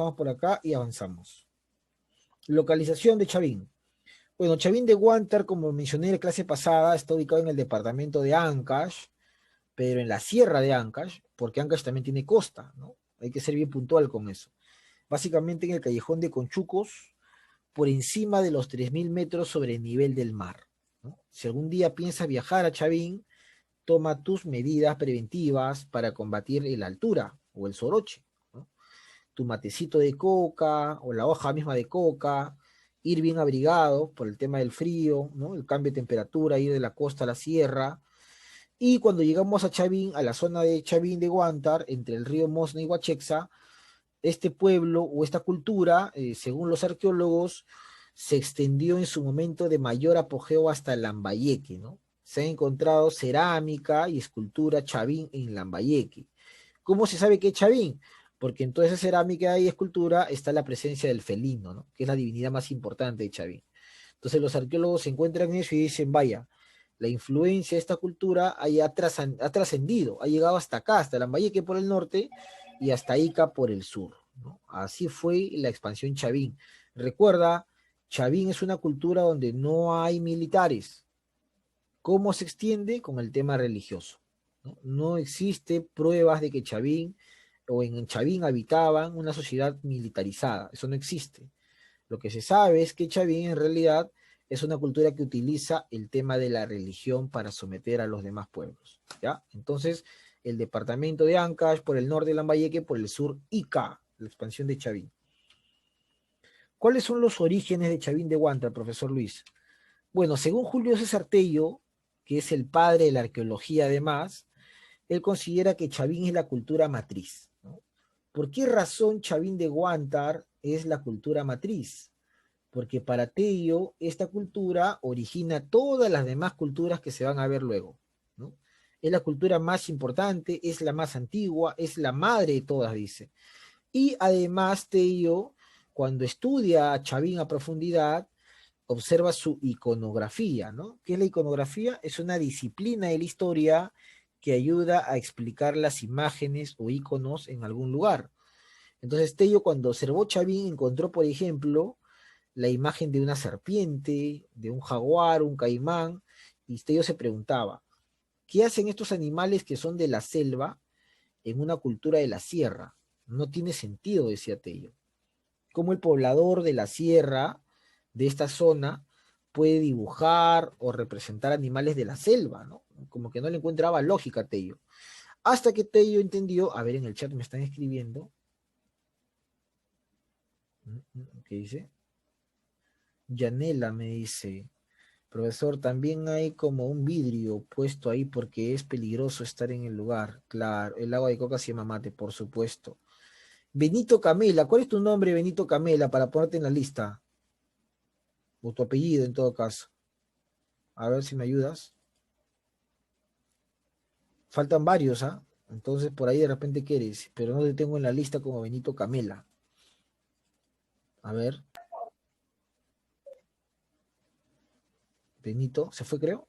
Vamos por acá y avanzamos. Localización de Chavín. Bueno, Chavín de Huántar, como mencioné en la clase pasada, está ubicado en el departamento de Ancash, pero en la sierra de Ancash, porque Ancash también tiene costa, ¿no? Hay que ser bien puntual con eso. Básicamente en el callejón de Conchucos, por encima de los 3.000 metros sobre el nivel del mar, ¿no? Si algún día piensas viajar a Chavín, toma tus medidas preventivas para combatir la altura o el soroche, ¿no? Tu matecito de coca o la hoja misma de coca, ir bien abrigado por el tema del frío, ¿no? El cambio de temperatura, ir de la costa a la sierra. Y cuando llegamos a Chavín, a la zona de Chavín de Huántar, entre el río Mosna y Huachexa, este pueblo o esta cultura, según los arqueólogos, se extendió en su momento de mayor apogeo hasta Lambayeque, ¿no? Se ha encontrado cerámica y escultura Chavín en Lambayeque. ¿Cómo se sabe que es Chavín? Porque en toda esa cerámica y escultura está la presencia del felino, ¿no? Que es la divinidad más importante de Chavín. Entonces los arqueólogos se encuentran eso y dicen, vaya, la influencia de esta cultura ha trascendido, ha llegado hasta acá, hasta Lambayeque por el norte y hasta Ica por el sur, ¿no? Así fue la expansión Chavín. Recuerda, Chavín es una cultura donde no hay militares. ¿Cómo se extiende? Con el tema religioso, ¿no? No existe pruebas de que Chavín o en Chavín habitaban una sociedad militarizada. Eso no existe. Lo que se sabe es que Chavín en realidad es una cultura que utiliza el tema de la religión para someter a los demás pueblos, ¿ya? Entonces, el departamento de Ancash por el norte de Lambayeque, por el sur Ica, la expansión de Chavín. ¿Cuáles son los orígenes de Chavín de Huántar, profesor Luis? Bueno, según Julio César Tello, que es el padre de la arqueología además, él considera que Chavín es la cultura matriz, ¿no? ¿Por qué razón Chavín de Huántar es la cultura matriz? Porque para Tello esta cultura origina todas las demás culturas que se van a ver luego, ¿no? Es la cultura más importante, es la más antigua, es la madre de todas, dice. Y además Tello, cuando estudia a Chavín a profundidad, observa su iconografía, ¿no? ¿Qué es la iconografía? Es una disciplina de la historia que ayuda a explicar las imágenes o iconos en algún lugar. Entonces Tello cuando observó Chavín encontró, por ejemplo, la imagen de una serpiente, de un jaguar, un caimán, y Tello se preguntaba, ¿qué hacen estos animales que son de la selva en una cultura de la sierra? No tiene sentido, decía Tello. ¿Cómo el poblador de la sierra, de esta zona, puede dibujar o representar animales de la selva, ¿no? Como que no le encontraba lógica a Tello. Hasta que Tello entendió, a ver, en el chat me están escribiendo, ¿qué dice? Yanela me dice, profesor, también hay como un vidrio puesto ahí porque es peligroso estar en el lugar. Claro, el agua de coca se llama mate, por supuesto. Benito Camela, ¿cuál es tu nombre, Benito Camela, para ponerte en la lista? O tu apellido en todo caso. A ver si me ayudas. Faltan varios, ¿ah? Entonces por ahí de repente quieres, pero no te tengo en la lista como Benito Camela. A ver, Benito, ¿se fue creo?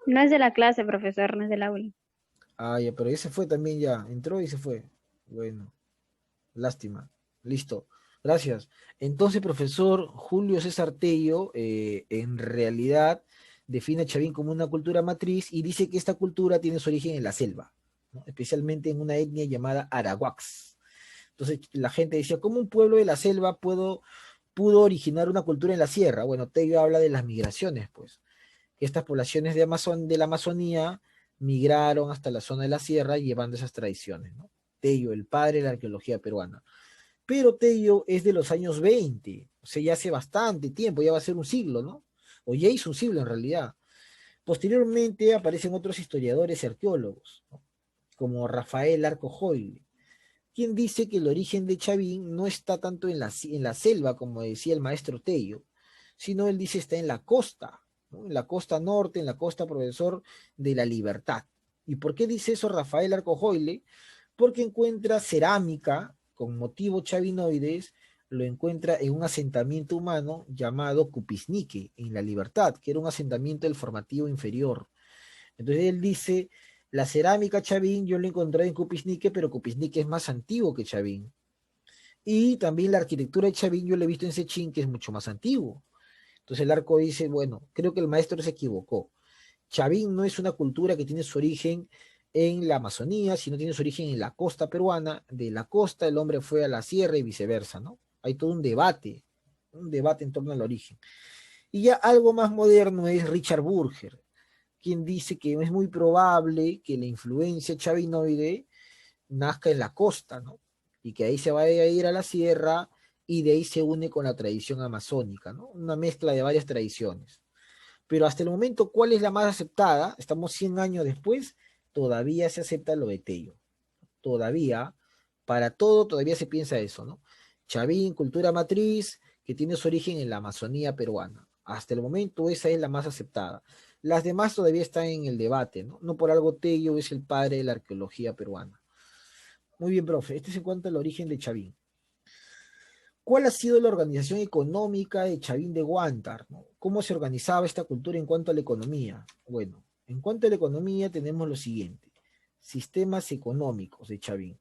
No es de la clase, profesor, no es del aula. Ah, ya, pero ese fue también ya. Entró y se fue. Bueno, lástima. Listo. Gracias. Entonces, profesor Julio César Tello, en realidad define a Chavín como una cultura matriz y dice que esta cultura tiene su origen en la selva, ¿no? Especialmente en una etnia llamada Arahuacs. Entonces, la gente decía, ¿cómo un pueblo de la selva pudo originar una cultura en la sierra? Bueno, Tello habla de las migraciones, pues. Que estas poblaciones de la Amazonía migraron hasta la zona de la sierra llevando esas tradiciones, ¿no? Tello, el padre de la arqueología peruana. Pero Tello es de los años 20, o sea, ya hace bastante tiempo, ya va a ser un siglo, ¿no? O ya hizo un siglo en realidad. Posteriormente aparecen otros historiadores y arqueólogos, ¿no? Como Rafael Arco Joyle, quien dice que el origen de Chavín no está tanto en la selva, como decía el maestro Tello, sino él dice está en la costa, ¿no? En la costa norte, en la costa, profesor, de la Libertad. ¿Y por qué dice eso Rafael Arcojoyle? Porque encuentra cerámica con motivos chavinoides, lo encuentra en un asentamiento humano llamado Cupisnique, en la Libertad, que era un asentamiento del formativo inferior. Entonces él dice, la cerámica Chavín yo la encontré en Cupisnique, pero Cupisnique es más antiguo que Chavín. Y también la arquitectura de Chavín, yo la he visto en Sechín, que es mucho más antiguo. Entonces el arco dice, bueno, creo que el maestro se equivocó. Chavín no es una cultura que tiene su origen en la Amazonía, sino tiene su origen en la costa peruana. De la costa el hombre fue a la sierra y viceversa, ¿no? Hay todo un debate en torno al origen. Y ya algo más moderno es Richard Burger, quien dice que es muy probable que la influencia chavinoide nazca en la costa, ¿no? Y que ahí se vaya a ir a la sierra y de ahí se une con la tradición amazónica, ¿no? Una mezcla de varias tradiciones. Pero hasta el momento, ¿cuál es la más aceptada? Estamos 100 años después, todavía se acepta lo de Tello. Todavía, para todo, todavía se piensa eso, ¿no? Chavín, cultura matriz, que tiene su origen en la Amazonía peruana. Hasta el momento, esa es la más aceptada. Las demás todavía están en el debate, ¿no? No por algo Tello es el padre de la arqueología peruana. Muy bien, profe. Este es en cuanto al origen de Chavín. ¿Cuál ha sido la organización económica de Chavín de Huántar, ¿no? ¿Cómo se organizaba esta cultura en cuanto a la economía? Bueno, en cuanto a la economía tenemos lo siguiente. Sistemas económicos de Chavín.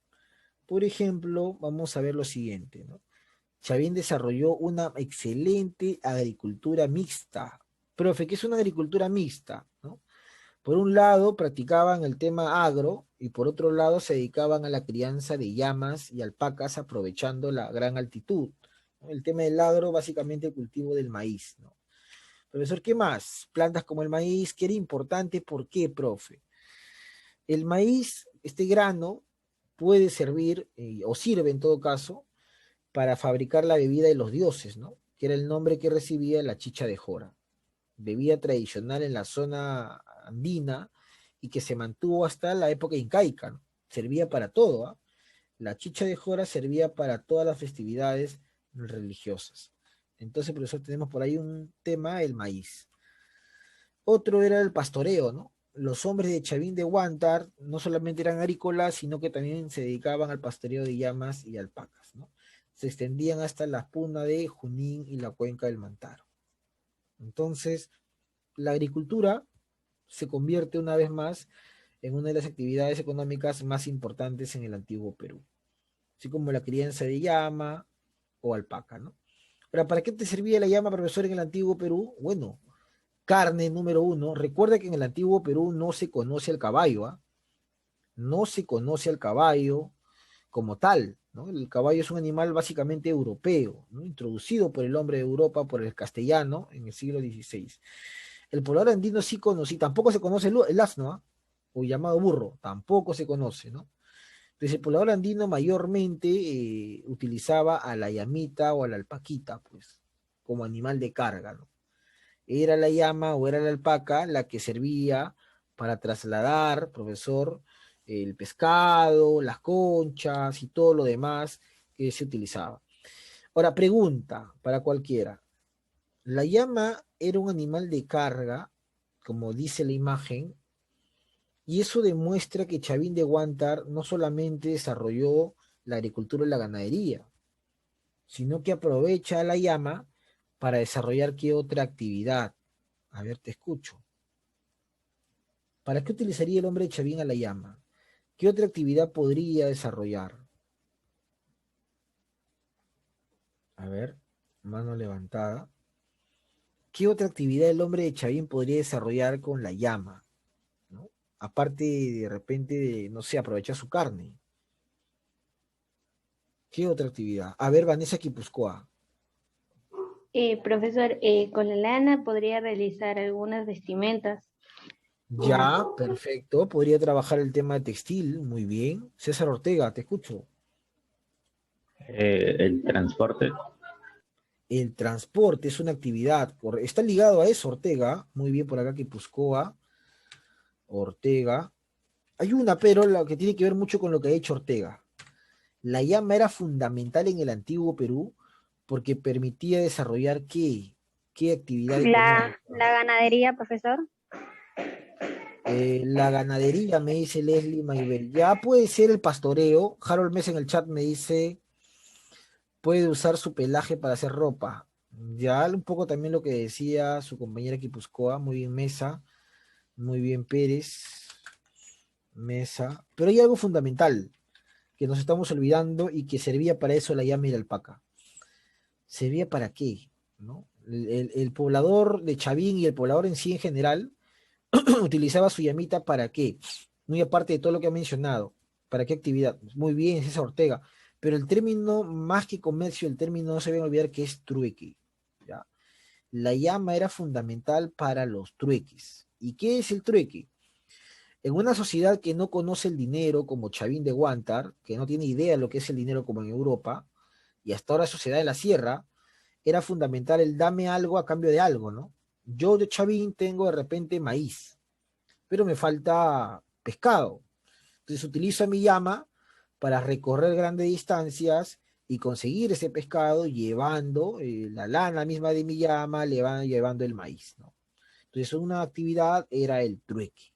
Por ejemplo, vamos a ver lo siguiente, ¿no? Chavín desarrolló una excelente agricultura mixta. Profe, ¿qué es una agricultura mixta? ¿No? Por un lado, practicaban el tema agro y por otro lado se dedicaban a la crianza de llamas y alpacas aprovechando la gran altitud, ¿no? El tema del agro, básicamente el cultivo del maíz, ¿no? Profesor, ¿qué más? Plantas como el maíz, ¿qué era importante? ¿Por qué, profe? El maíz, este grano, puede servir, o sirve en todo caso, para fabricar la bebida de los dioses, ¿no? Que era el nombre que recibía la chicha de jora, bebida tradicional en la zona andina y que se mantuvo hasta la época incaica, ¿no? Servía para todo, ¿ah? La chicha de jora servía para todas las festividades religiosas. Entonces, por eso tenemos por ahí un tema, el maíz. Otro era el pastoreo, ¿no? Los hombres de Chavín de Huántar no solamente eran agrícolas, sino que también se dedicaban al pastoreo de llamas y alpacas, ¿no? Se extendían hasta la puna de Junín y la cuenca del Mantaro. Entonces, la agricultura se convierte una vez más en una de las actividades económicas más importantes en el antiguo Perú, así como la crianza de llama o alpaca, ¿no? Ahora, ¿para qué te servía la llama, profesor, en el antiguo Perú? Bueno, carne número uno. Recuerda que en el antiguo Perú no se conoce al caballo, ¿ah? No se conoce al caballo como tal, ¿no? El caballo es un animal básicamente europeo, ¿no? Introducido por el hombre de Europa, por el castellano, en el siglo XVI. El poblador andino sí conoce, tampoco se conoce el asno, ¿ah? O llamado burro, tampoco se conoce, ¿no? Entonces el poblador andino mayormente utilizaba a la llamita o a la alpaquita, pues, como animal de carga, ¿no? Era la llama o era la alpaca la que servía para trasladar, profesor, el pescado, las conchas y todo lo demás que se utilizaba. Ahora, pregunta para cualquiera. ¿La llama era un animal de carga, como dice la imagen? Y eso demuestra que Chavín de Huántar no solamente desarrolló la agricultura y la ganadería, sino que aprovecha la llama para desarrollar qué otra actividad. A ver, te escucho. ¿Para qué utilizaría el hombre de Chavín a la llama? ¿Qué otra actividad podría desarrollar? A ver, mano levantada. ¿Qué otra actividad el hombre de Chavín podría desarrollar con la llama? ¿No? Aparte de repente de, no sé, aprovechar su carne. ¿Qué otra actividad? A ver, Vanessa Quipuscoa. Profesor, con la lana podría realizar algunas vestimentas. Ya, perfecto. Podría trabajar el tema de textil, muy bien. César Ortega, te escucho. El transporte. El transporte es una actividad, está ligado a eso, Ortega. Muy bien por acá que Puscoa, Ortega. Hay una, pero la que tiene que ver mucho con lo que ha hecho Ortega. La llama era fundamental en el antiguo Perú porque permitía desarrollar qué actividad económica. La ganadería, profesor. La ganadería, me dice Leslie Maybell. Ya puede ser el pastoreo. Harold Mesa en el chat me dice, puede usar su pelaje para hacer ropa. Ya un poco también lo que decía su compañera Kipuscoa. Muy bien Mesa, muy bien Pérez, Mesa. Pero hay algo fundamental. que nos estamos olvidando y que servía para eso la llama y la alpaca. ¿Servía para qué? ¿No? El poblador de Chavín y el poblador en sí en general utilizaba su llamita para qué, muy aparte de todo lo que ha mencionado, ¿para qué actividad? Muy bien, César Ortega, pero el término, más que comercio, el término no se debe olvidar que es trueque, ¿ya? La llama era fundamental para los trueques. ¿Y qué es el trueque? En una sociedad que no conoce el dinero, como Chavín de Guantar, que no tiene idea de lo que es el dinero como en Europa, y hasta ahora sociedad de la sierra, era fundamental el dame algo a cambio de algo, ¿no? Yo de Chavín tengo de repente maíz, pero me falta pescado. Entonces utilizo mi llama para recorrer grandes distancias y conseguir ese pescado llevando la lana misma de mi llama, llevando el maíz, ¿no? Entonces una actividad era el trueque.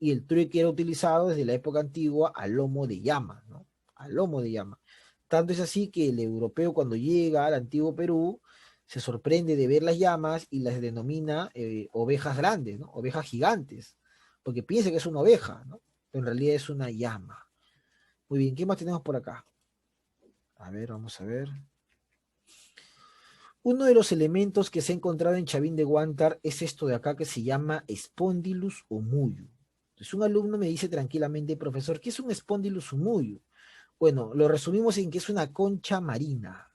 Y el trueque era utilizado desde la época antigua al lomo de llama, ¿no? Al lomo de llama. Tanto es así que el europeo cuando llega al antiguo Perú se sorprende de ver las llamas y las denomina ovejas grandes, ¿no? Ovejas gigantes, porque piensa que es una oveja, ¿no? Pero en realidad es una llama. Muy bien, ¿qué más tenemos por acá? A ver, vamos a ver. Uno de los elementos que se ha encontrado en Chavín de Guantar es esto de acá que se llama Spondylus humuyu. Entonces un alumno me dice tranquilamente, profesor, ¿qué es un Spondylus humuyu? Bueno, lo resumimos en que es una concha marina,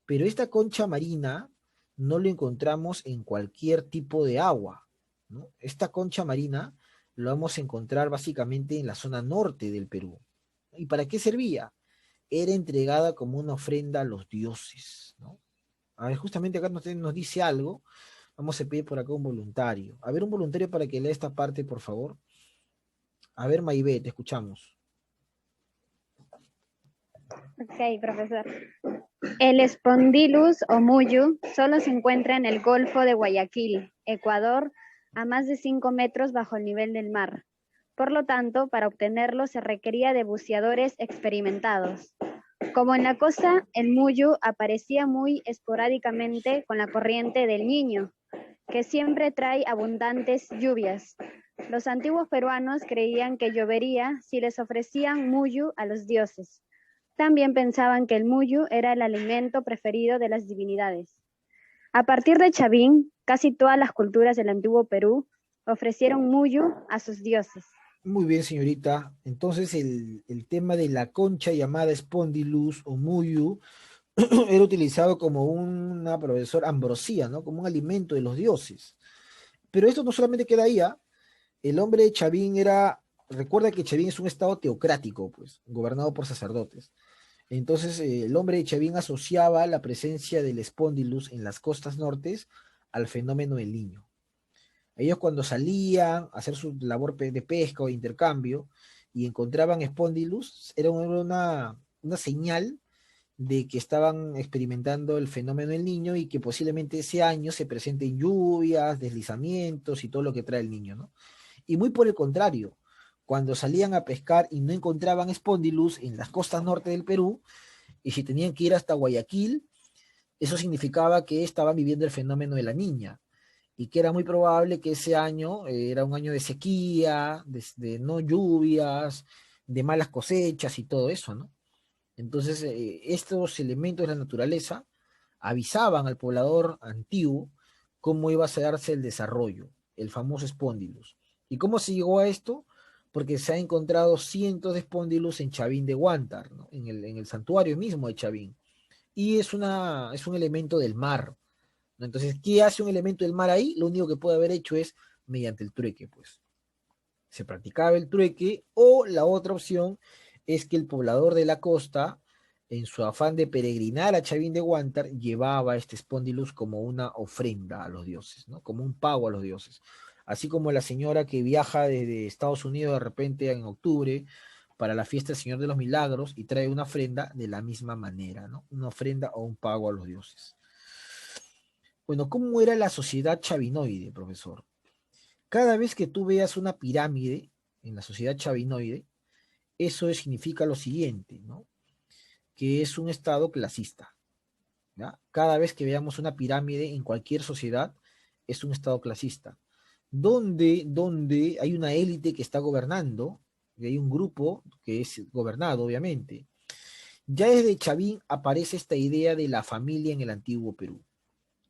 pero esta concha marina no lo encontramos en cualquier tipo de agua, ¿no? Esta concha marina lo vamos a encontrar básicamente en la zona norte del Perú. ¿Y para qué servía? Era entregada como una ofrenda a los dioses, ¿no? A ver, justamente acá nos dice algo. Vamos a pedir por acá un voluntario. A ver, un voluntario para que lea esta parte, por favor. A ver, Maibé, te escuchamos. Ok, profesor. El Spondylus o muyu solo se encuentra en el Golfo de Guayaquil, Ecuador, a más de 5 metros bajo el nivel del mar. Por lo tanto, para obtenerlo se requería de buceadores experimentados. Como en la costa, el muyu aparecía muy esporádicamente con la corriente del Niño, que siempre trae abundantes lluvias. Los antiguos peruanos creían que llovería si les ofrecían muyu a los dioses. También pensaban que el muyu era el alimento preferido de las divinidades. A partir de Chavín, casi todas las culturas del antiguo Perú ofrecieron muyu a sus dioses. Muy bien, señorita. Entonces, el tema de la concha llamada Spondylus o Muyu era utilizado como una profesora ambrosía, ¿no? Como un alimento de los dioses. Pero esto no solamente queda ahí, ¿ah? El hombre de Chavín recuerda que Chavín es un estado teocrático, pues, gobernado por sacerdotes. Entonces, el hombre de Chavín asociaba la presencia del Spondylus en las costas nortes al fenómeno del Niño. Ellos cuando salían a hacer su labor de pesca o de intercambio y encontraban Spondylus, era una señal de que estaban experimentando el fenómeno del niño y que posiblemente ese año se presenten lluvias, deslizamientos y todo lo que trae el niño, ¿no? Y muy por el contrario, cuando salían a pescar y no encontraban Spondylus en las costas norte del Perú, y si tenían que ir hasta Guayaquil, eso significaba que estaban viviendo el fenómeno de la niña, y que era muy probable que ese año era un año de sequía, de no lluvias, de malas cosechas y todo eso, ¿no? Entonces, estos elementos de la naturaleza avisaban al poblador antiguo cómo iba a darse el desarrollo, el famoso Spondylus. ¿Y cómo se llegó a esto? Porque se han encontrado cientos de Spondylus en Chavín de Guantar, ¿no? En el santuario mismo de Chavín. Y es un elemento del mar, ¿no? Entonces, ¿qué hace un elemento del mar ahí? Lo único que puede haber hecho es mediante el trueque, pues. Se practicaba el trueque, o la otra opción es que el poblador de la costa, en su afán de peregrinar a Chavín de Guantar, llevaba este Spondylus como una ofrenda a los dioses, ¿no? Como un pago a los dioses. Así como la señora que viaja desde Estados Unidos de repente en octubre para la fiesta del Señor de los Milagros y trae una ofrenda de la misma manera, ¿no? Una ofrenda o un pago a los dioses. Bueno, ¿cómo era la sociedad chavinoide, profesor? Cada vez que tú veas una pirámide en la sociedad chavinoide, eso significa lo siguiente, ¿no? Que es un estado clasista, ¿ya? Cada vez que veamos una pirámide en cualquier sociedad, es un estado clasista, donde hay una élite que está gobernando, y hay un grupo que es gobernado, obviamente. Ya desde Chavín aparece esta idea de la familia en el antiguo Perú.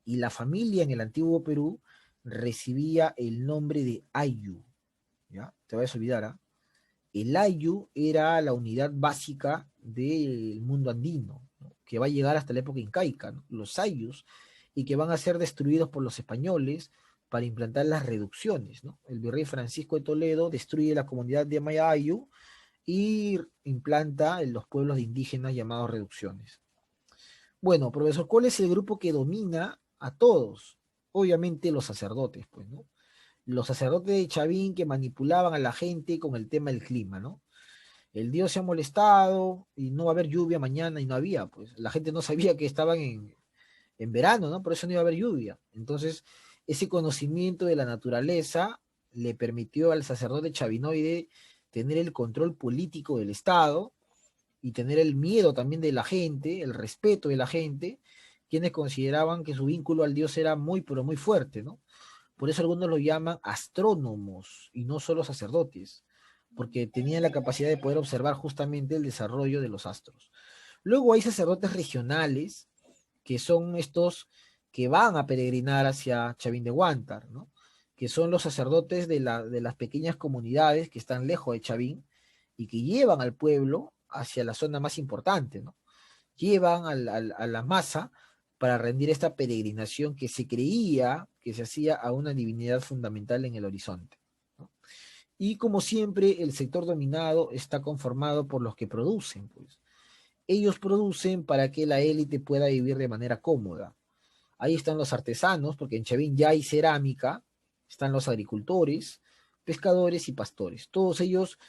Y la familia en el antiguo Perú recibía el nombre de Ayu. ¿Ya? Te vas a olvidar, ¿ah? El Ayu era la unidad básica del mundo andino, ¿no? Que va a llegar hasta la época incaica, ¿no? Los Ayus, y que van a ser destruidos por los españoles para implantar las reducciones, ¿no? El virrey Francisco de Toledo destruye la comunidad de Maya Ayu y implanta en los pueblos de indígenas llamados reducciones. Bueno, profesor, ¿cuál es el grupo que domina a todos? Obviamente los sacerdotes, pues, ¿no? Los sacerdotes de Chavín que manipulaban a la gente con el tema del clima, ¿no? El Dios se ha molestado y no va a haber lluvia mañana y no había, pues la gente no sabía que estaban en verano, ¿no? Por eso no iba a haber lluvia. Entonces, ese conocimiento de la naturaleza le permitió al sacerdote chavinoide tener el control político del Estado y tener el miedo también de la gente, el respeto de la gente, quienes consideraban que su vínculo al Dios era muy, pero muy fuerte, ¿no? Por eso algunos lo llaman astrónomos y no solo sacerdotes, porque tenían la capacidad de poder observar justamente el desarrollo de los astros. Luego hay sacerdotes regionales, que son estos que van a peregrinar hacia Chavín de Huántar, ¿no? Que son los sacerdotes de las pequeñas comunidades que están lejos de Chavín y que llevan al pueblo hacia la zona más importante, ¿no? Llevan a la masa para rendir esta peregrinación que se creía que se hacía a una divinidad fundamental en el horizonte, ¿no? Y como siempre, el sector dominado está conformado por los que producen, pues. Ellos producen para que la élite pueda vivir de manera cómoda. Ahí están los artesanos, porque en Chavín ya hay cerámica, están los agricultores, pescadores y pastores. Todos ellos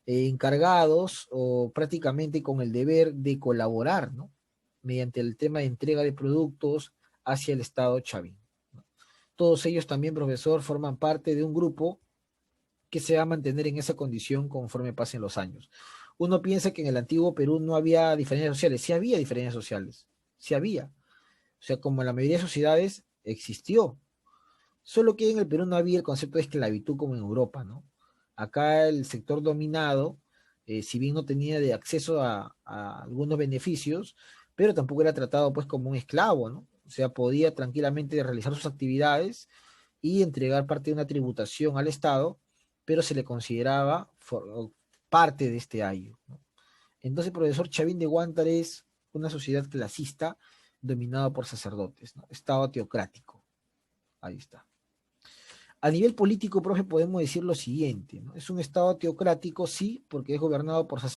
encargados o prácticamente con el deber de colaborar, ¿no? Mediante el tema de entrega de productos hacia el Estado Chavín, ¿no? Todos ellos también, profesor, forman parte de un grupo que se va a mantener en esa condición conforme pasen los años. Uno piensa que en el antiguo Perú no había diferencias sociales, sí había diferencias sociales, sí había. O sea, como en la mayoría de sociedades existió, solo que en el Perú no había el concepto de esclavitud como en Europa, ¿no? Acá el sector dominado, si bien no tenía de acceso a algunos beneficios, pero tampoco era tratado pues como un esclavo, ¿no? O sea, podía tranquilamente realizar sus actividades y entregar parte de una tributación al Estado, pero se le consideraba parte de este ayo, ¿no? Entonces, profesor, Chavín de Huántar es una sociedad clasista dominada por sacerdotes, ¿no? Estado teocrático. Ahí está. A nivel político, profe, podemos decir lo siguiente, ¿no? Es un Estado teocrático, sí, porque es gobernado por sacerdotes